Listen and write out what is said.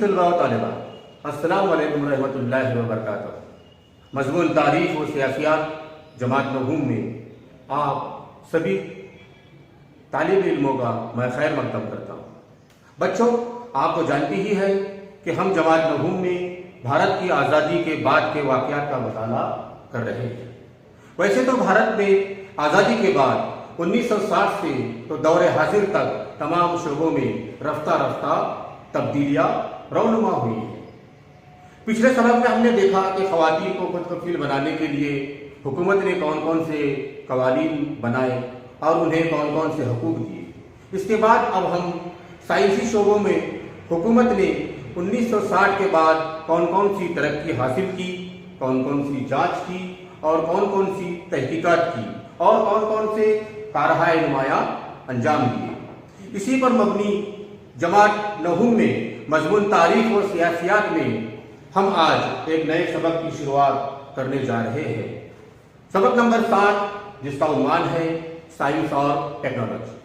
طلباء و طالبات، السلام علیکم ورحمۃ اللہ وبرکاتہ۔ مضمون تاریخ و سیاسیات جماعت نہوم میں آپ سبھی طالب علموں کا میں خیر مقدم کرتا ہوں۔ بچوں، آپ تو جانتی ہی ہے کہ ہم جماعت نہوم میں بھارت کی آزادی کے بعد کے واقعات کا مطالعہ کر رہے ہیں۔ ویسے تو بھارت میں آزادی کے بعد 1960 سے تو دور حاضر تک تمام شعبوں میں رفتہ رفتہ تبدیلیاں رونما ہوئی ہیں۔ پچھلے سبق میں ہم نے دیکھا کہ خواتین کو خود کفیل بنانے کے لیے حکومت نے کون کون سے قوانین بنائے اور انہیں کون کون سے حقوق دیے۔ اس کے بعد اب ہم سائنسی شعبوں میں حکومت نے 1960 کے بعد کون کون سی ترقی حاصل کی، کون کون سی جانچ کی اور کون کون سی تحقیقات کی اور کون کون سے کارہائے نمایاں انجام دیے۔ اسی پر مبنی جماعت نہوم میں مضمون تاریخ اور سیاسیات میں ہم آج ایک نئے سبق کی شروعات کرنے جا رہے ہیں۔ سبق نمبر 7، جس کا عنوان ہے سائنس اور ٹیکنالوجی۔